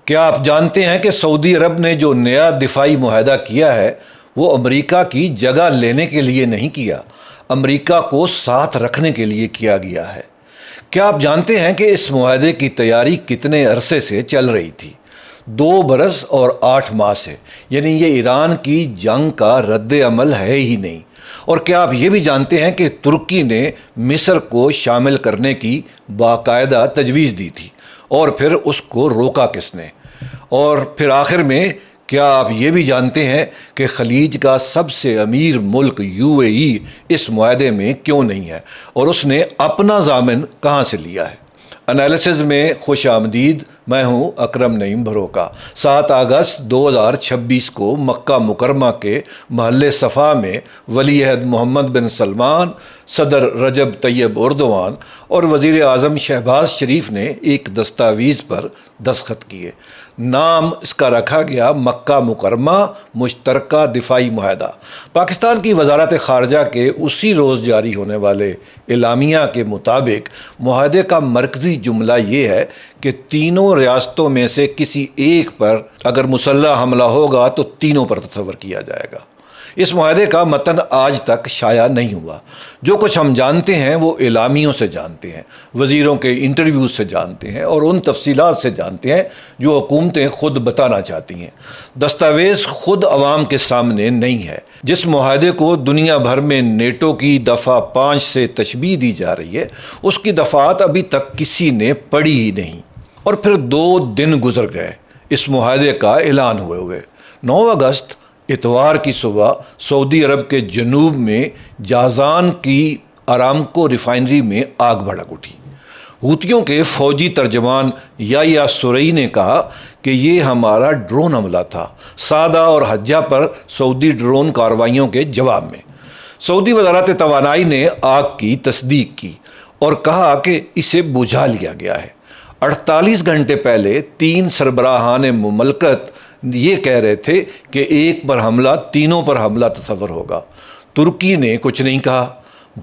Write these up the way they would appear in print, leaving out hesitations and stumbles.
کیا آپ جانتے ہیں کہ سعودی عرب نے جو نیا دفاعی معاہدہ کیا ہے وہ امریکہ کی جگہ لینے کے لیے نہیں کیا، امریکہ کو ساتھ رکھنے کے لیے کیا گیا ہے؟ کیا آپ جانتے ہیں کہ اس معاہدے کی تیاری کتنے عرصے سے چل رہی تھی؟ 2 برس اور 8 ماہ سے، یعنی یہ ایران کی جنگ کا رد عمل ہے ہی نہیں۔ اور کیا آپ یہ بھی جانتے ہیں کہ ترکی نے مصر کو شامل کرنے کی باقاعدہ تجویز دی تھی اور پھر اس کو روکا کس نے؟ اور پھر آخر میں کیا آپ یہ بھی جانتے ہیں کہ خلیج کا سب سے امیر ملک UAE اس معاہدے میں کیوں نہیں ہے اور اس نے اپنا ضامن کہاں سے لیا ہے؟ انالیسز میں خوش آمدید، میں ہوں اکرم نعیم بھروکا۔ 7 اگست 2026 کو مکہ مکرمہ کے محل صفا میں ولی عہد محمد بن سلمان، صدر رجب طیب اردوان اور وزیر اعظم شہباز شریف نے ایک دستاویز پر دستخط کیے۔ نام اس کا رکھا گیا مکہ مکرمہ مشترکہ دفاعی معاہدہ۔ پاکستان کی وزارت خارجہ کے اسی روز جاری ہونے والے اعلامیہ کے مطابق معاہدے کا مرکزی جملہ یہ ہے کہ تینوں ریاستوں میں سے کسی ایک پر اگر مسلح حملہ ہوگا تو تینوں پر تصور کیا جائے گا۔ اس معاہدے کا متن آج تک شائع نہیں ہوا۔ جو کچھ ہم جانتے ہیں وہ اعلامیوں سے جانتے ہیں، وزیروں کے انٹرویوز سے جانتے ہیں اور ان تفصیلات سے جانتے ہیں جو حکومتیں خود بتانا چاہتی ہیں۔ دستاویز خود عوام کے سامنے نہیں ہے۔ جس معاہدے کو دنیا بھر میں نیٹو کی دفعہ 5 سے تشبیہ دی جا رہی ہے، اس کی دفعات ابھی تک کسی نے پڑھی ہی نہیں۔ اور پھر 2 دن گزر گئے اس معاہدے کا اعلان ہوئے 9 اگست اتوار کی صبح سعودی عرب کے جنوب میں جازان کی ارامکو ریفائنری میں آگ بھڑک اٹھی۔ حوثیوں کے فوجی ترجمان یحییٰ سرئی نے کہا کہ یہ ہمارا ڈرون حملہ تھا، سادہ اور حجہ پر سعودی ڈرون کارروائیوں کے جواب میں۔ سعودی وزارت توانائی نے آگ کی تصدیق کی اور کہا کہ اسے بجھا لیا گیا ہے۔ 48 گھنٹے پہلے 3 سربراہان مملکت یہ کہہ رہے تھے کہ ایک پر حملہ تینوں پر حملہ تصور ہوگا۔ ترکی نے کچھ نہیں کہا،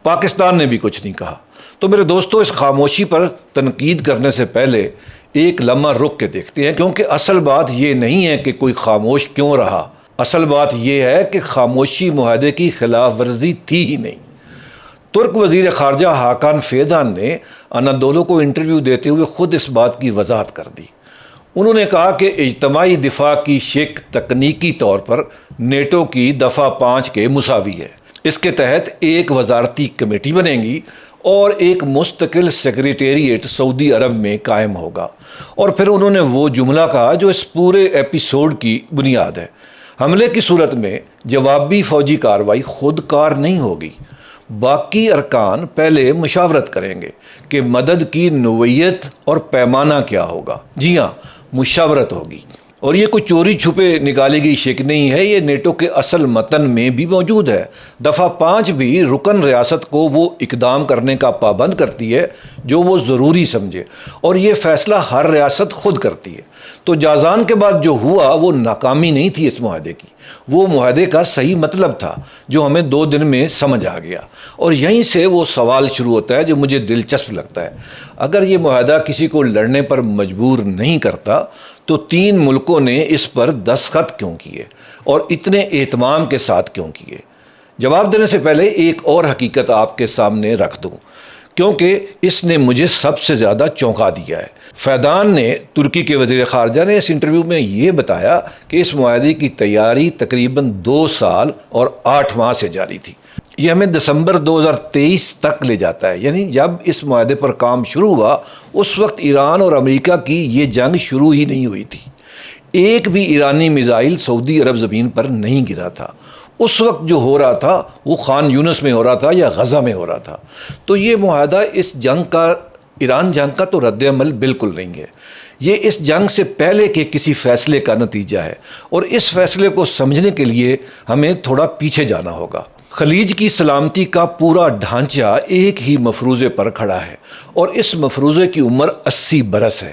پاکستان نے بھی کچھ نہیں کہا۔ تو میرے دوستو، اس خاموشی پر تنقید کرنے سے پہلے ایک لمحہ رک کے دیکھتے ہیں، کیونکہ اصل بات یہ نہیں ہے کہ کوئی خاموش کیوں رہا، اصل بات یہ ہے کہ خاموشی معاہدے کی خلاف ورزی تھی ہی نہیں۔ ترک وزیر خارجہ حاکان فیدان نے انادولو کو انٹرویو دیتے ہوئے خود اس بات کی وضاحت کر دی۔ انہوں نے کہا کہ اجتماعی دفاع کی شق تکنیکی طور پر نیٹو کی دفعہ 5 کے مساوی ہے۔ اس کے تحت ایک وزارتی کمیٹی بنے گی اور ایک مستقل سیکریٹریٹ سعودی عرب میں قائم ہوگا۔ اور پھر انہوں نے وہ جملہ کہا جو اس پورے ایپیسوڈ کی بنیاد ہے: حملے کی صورت میں جوابی فوجی کارروائی خود کار نہیں ہوگی، باقی ارکان پہلے مشاورت کریں گے کہ مدد کی نوعیت اور پیمانہ کیا ہوگا۔ جی ہاں، مشاورت ہوگی، اور یہ کوئی چوری چھپے نکالی گئی شک نہیں ہے، یہ نیٹو کے اصل متن میں بھی موجود ہے۔ دفعہ 5 بھی رکن ریاست کو وہ اقدام کرنے کا پابند کرتی ہے جو وہ ضروری سمجھے، اور یہ فیصلہ ہر ریاست خود کرتی ہے۔ تو جازان کے بعد جو ہوا وہ ناکامی نہیں تھی اس معاہدے کی، وہ معاہدے کا صحیح مطلب تھا جو ہمیں 2 دن میں سمجھ آ گیا۔ اور یہیں سے وہ سوال شروع ہوتا ہے جو مجھے دلچسپ لگتا ہے: اگر یہ معاہدہ کسی کو لڑنے پر مجبور نہیں کرتا تو 3 ملکوں نے اس پر دستخط کیوں کیے اور اتنے اہتمام کے ساتھ کیوں کیے؟ جواب دینے سے پہلے ایک اور حقیقت آپ کے سامنے رکھ دوں، کیونکہ اس نے مجھے سب سے زیادہ چونکا دیا ہے۔ فیدان نے، ترکی کے وزیر خارجہ نے، اس انٹرویو میں یہ بتایا کہ اس معاہدے کی تیاری تقریباً 2 سال اور 8 ماہ سے جاری تھی۔ یہ ہمیں دسمبر 2023 تک لے جاتا ہے، یعنی جب اس معاہدے پر کام شروع ہوا اس وقت ایران اور امریکہ کی یہ جنگ شروع ہی نہیں ہوئی تھی۔ ایک بھی ایرانی میزائل سعودی عرب زمین پر نہیں گرا تھا۔ اس وقت جو ہو رہا تھا وہ خان یونس میں ہو رہا تھا یا غزہ میں ہو رہا تھا۔ تو یہ معاہدہ اس جنگ کا، ایران جنگ کا تو رد عمل بالکل نہیں ہے، یہ اس جنگ سے پہلے کے کسی فیصلے کا نتیجہ ہے، اور اس فیصلے کو سمجھنے کے لیے ہمیں تھوڑا پیچھے جانا ہوگا۔ خلیج کی سلامتی کا پورا ڈھانچہ ایک ہی مفروضے پر کھڑا ہے، اور اس مفروضے کی عمر 80 برس ہے۔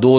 2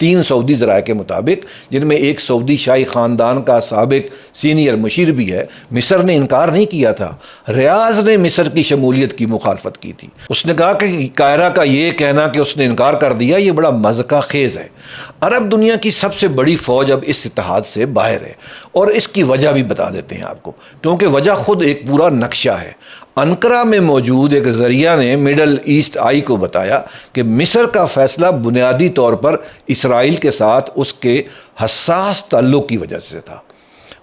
3 سعودی ذرائع کے مطابق، جن میں ایک سعودی شاہی خاندان کا سابق سینئر مشیر بھی ہے۔ مصر نے انکار نہیں کیا تھا، ریاض نے مصر کی شمولیت کی مخالفت کی تھی۔ اس نے کہا کہ قاہرہ کا یہ کہنا کہ اس نے انکار کر دیا یہ بڑا مضحکہ خیز ہے۔ عرب دنیا کی سب سے بڑی فوج اب اس اتحاد سے باہر ہے، اور اس کی وجہ بھی بتا دیتے ہیں آپ کو، کیونکہ وجہ خود ایک پورا نقشہ ہے۔ انقرہ میں موجود ایک ذریعہ نے مڈل ایسٹ آئی کو بتایا کہ مصر کا فیصلہ بنیادی طور پر اسرائیل کے ساتھ اس کے حساس تعلق کی وجہ سے تھا۔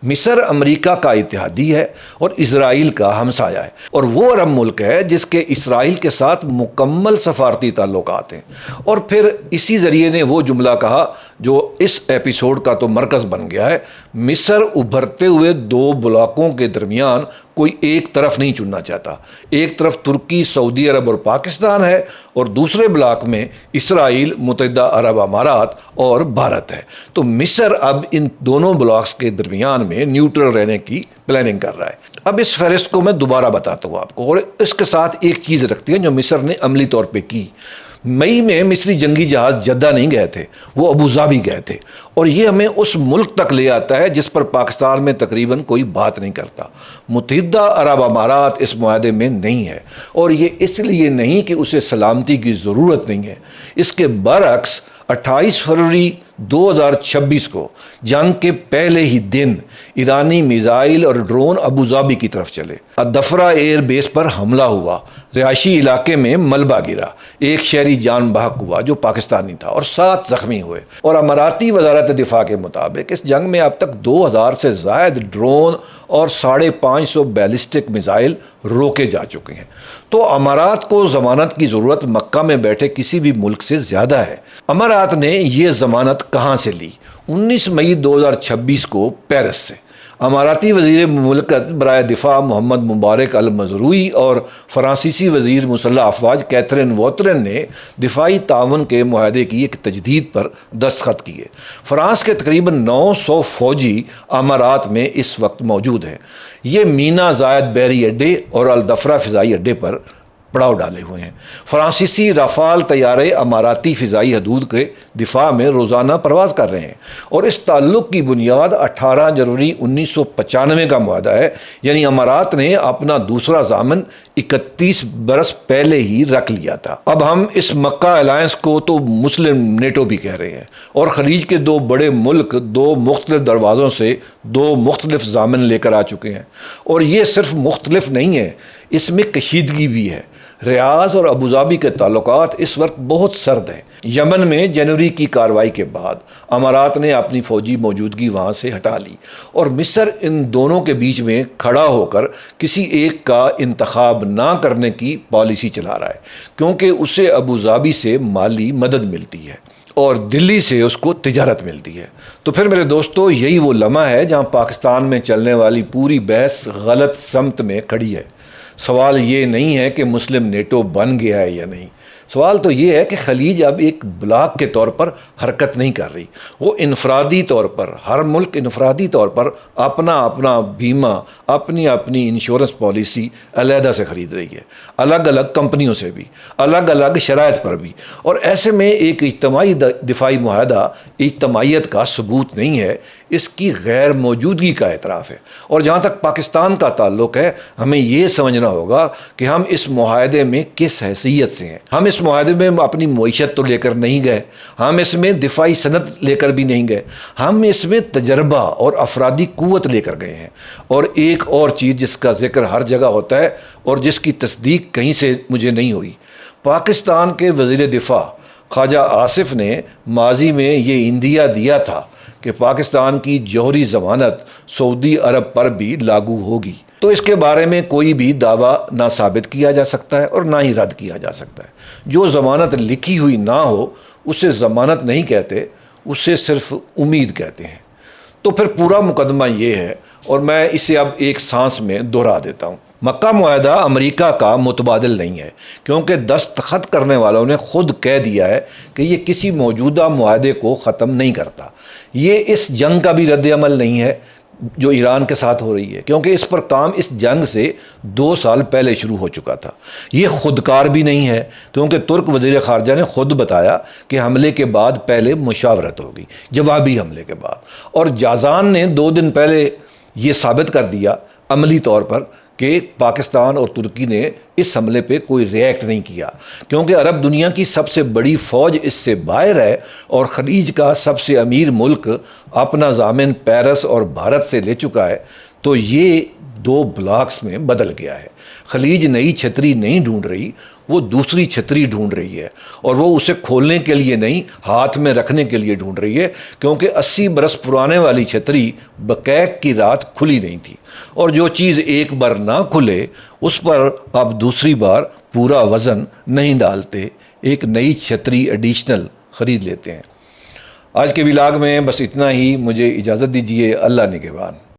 مصر امریکہ کا اتحادی ہے اور اسرائیل کا ہمسایہ ہے، اور وہ عرب ملک ہے جس کے اسرائیل کے ساتھ مکمل سفارتی تعلقات ہیں۔ اور پھر اسی ذریعے نے وہ جملہ کہا جو اس ایپیسوڈ کا تو مرکز بن گیا ہے، مصر ابھرتے ہوئے 2 بلاکوں کے درمیان کوئی ایک طرف نہیں چننا چاہتا۔ ایک طرف ترکی، سعودی عرب اور پاکستان ہے، اور دوسرے بلاک میں اسرائیل، متحدہ عرب امارات اور بھارت ہے۔ تو مصر اب ان دونوں بلاکس کے درمیان میں نیوٹرل رہنے کی پلاننگ کر رہا ہے۔ اب اس فہرست کو میں دوبارہ بتاتا ہوں آپ کو، اور اس کے ساتھ ایک چیز رکھتی ہے جو مصر نے عملی طور پہ کی۔ مئی میں مصری جنگی جہاز جدہ نہیں گئے تھے، وہ ابوظہبی گئے تھے، اور یہ ہمیں اس ملک تک لے آتا ہے جس پر پاکستان میں تقریباً کوئی بات نہیں کرتا۔ متحدہ عرب امارات اس معاہدے میں نہیں ہے، اور یہ اس لیے نہیں کہ اسے سلامتی کی ضرورت نہیں ہے۔ اس کے برعکس 28 فروری 2026 کو جنگ کے پہلے ہی دن ایرانی میزائل اور ڈرون ابوظہبی کی طرف چلے۔ الدفرہ ایئر بیس پر حملہ ہوا، رہائشی علاقے میں ملبہ گرا، ایک شہری جان بحق ہوا جو پاکستانی تھا، اور 7 زخمی ہوئے۔ اور اماراتی وزارت دفاع کے مطابق اس جنگ میں اب تک 2000 سے زائد ڈرون اور 550 بیلسٹک میزائل روکے جا چکے ہیں۔ تو امارات کو ضمانت کی ضرورت مکہ میں بیٹھے کسی بھی ملک سے زیادہ ہے۔ امارات نے یہ ضمانت کہاں سے لی؟ 19 مئی 2026 کو پیرس سے۔ اماراتی وزیر مملکت برائے دفاع محمد مبارک المزروعی اور فرانسیسی وزیر مسلح افواج کیتھرین ووترن نے دفاعی تعاون کے معاہدے کی ایک تجدید پر دستخط کیے۔ فرانس کے تقریباً 900 فوجی امارات میں اس وقت موجود ہیں۔ یہ مینا زائد بحری اڈے اور الدفرہ فضائی اڈے پر پڑاؤ ڈالے ہوئے ہیں۔ فرانسیسی رافال طیارے اماراتی فضائی حدود کے دفاع میں روزانہ پرواز کر رہے ہیں، اور اس تعلق کی بنیاد 18 جنوری 1995 کا معاہدہ ہے، یعنی امارات نے اپنا دوسرا ضامن 31 برس پہلے ہی رکھ لیا تھا۔ اب ہم اس مکہ الائنس کو تو مسلم نیٹو بھی کہہ رہے ہیں، اور خلیج کے 2 بڑے ملک 2 مختلف دروازوں سے 2 مختلف ضامن لے کر آ چکے ہیں، اور یہ صرف مختلف نہیں ہے، اس میں کشیدگی بھی ہے۔ ریاض اور ابوظہبی کے تعلقات اس وقت بہت سرد ہیں۔ یمن میں جنوری کی کارروائی کے بعد امارات نے اپنی فوجی موجودگی وہاں سے ہٹا لی، اور مصر ان دونوں کے بیچ میں کھڑا ہو کر کسی ایک کا انتخاب نہ کرنے کی پالیسی چلا رہا ہے، کیونکہ اسے ابوظہبی سے مالی مدد ملتی ہے اور دلی سے اس کو تجارت ملتی ہے۔ تو پھر میرے دوستو، یہی وہ لمحہ ہے جہاں پاکستان میں چلنے والی پوری بحث غلط سمت میں کھڑی ہے۔ سوال یہ نہیں ہے کہ مسلم نیٹو بن گیا ہے یا نہیں، سوال تو یہ ہے کہ خلیج اب ایک بلاک کے طور پر حرکت نہیں کر رہی، وہ انفرادی طور پر، ہر ملک انفرادی طور پر اپنا اپنا بیمہ، اپنی اپنی انشورنس پالیسی علیحدہ سے خرید رہی ہے، الگ الگ کمپنیوں سے بھی، الگ الگ شرائط پر بھی۔ اور ایسے میں ایک اجتماعی دفاعی معاہدہ اجتماعیت کا ثبوت نہیں ہے، اس کی غیر موجودگی کا اعتراف ہے۔ اور جہاں تک پاکستان کا تعلق ہے، ہمیں یہ سمجھنا ہوگا کہ ہم اس معاہدے میں کس حیثیت سے ہیں۔ ہم اس معاہدے میں اپنی معیشت تو لے کر نہیں گئے، ہم اس میں دفاعی صنعت لے کر بھی نہیں گئے، ہم اس میں تجربہ اور افرادی قوت لے کر گئے ہیں۔ اور ایک اور چیز جس کا ذکر ہر جگہ ہوتا ہے اور جس کی تصدیق کہیں سے مجھے نہیں ہوئی، پاکستان کے وزیر دفاع خواجہ آصف نے ماضی میں یہ عندیہ دیا تھا کہ پاکستان کی جوہری ضمانت سعودی عرب پر بھی لاگو ہوگی۔ تو اس کے بارے میں کوئی بھی دعویٰ نہ ثابت کیا جا سکتا ہے اور نہ ہی رد کیا جا سکتا ہے۔ جو ضمانت لکھی ہوئی نہ ہو اسے ضمانت نہیں کہتے، اسے صرف امید کہتے ہیں۔ تو پھر پورا مقدمہ یہ ہے، اور میں اسے اب ایک سانس میں دہرا دیتا ہوں۔ مکہ معاہدہ امریکہ کا متبادل نہیں ہے، کیونکہ دستخط کرنے والوں نے خود کہہ دیا ہے کہ یہ کسی موجودہ معاہدے کو ختم نہیں کرتا۔ یہ اس جنگ کا بھی رد عمل نہیں ہے، جو ایران کے ساتھ ہو رہی ہے، کیونکہ اس پر کام اس جنگ سے 2 سال پہلے شروع ہو چکا تھا۔ یہ خودکار بھی نہیں ہے، کیونکہ ترک وزیر خارجہ نے خود بتایا کہ حملے کے بعد پہلے مشاورت ہوگی، جوابی حملے کے بعد، اور جازان نے 2 دن پہلے یہ ثابت کر دیا عملی طور پر کہ پاکستان اور ترکی نے اس حملے پہ کوئی ریئیکٹ نہیں کیا، کیونکہ عرب دنیا کی سب سے بڑی فوج اس سے باہر ہے، اور خلیج کا سب سے امیر ملک اپنا ضامن پیرس اور بھارت سے لے چکا ہے، تو یہ 2 بلاکس میں بدل گیا ہے۔ خلیج نئی چھتری نہیں ڈھونڈ رہی، وہ دوسری چھتری ڈھونڈ رہی ہے، اور وہ اسے کھولنے کے لیے نہیں، ہاتھ میں رکھنے کے لیے ڈھونڈ رہی ہے، کیونکہ 80 برس پرانے والی چھتری بقیق کی رات کھلی نہیں تھی، اور جو چیز ایک بار نہ کھلے اس پر اب دوسری بار پورا وزن نہیں ڈالتے، ایک نئی چھتری ایڈیشنل خرید لیتے ہیں۔ آج کے ولاگ میں بس اتنا ہی، مجھے اجازت دیجیے، اللہ نگہبان۔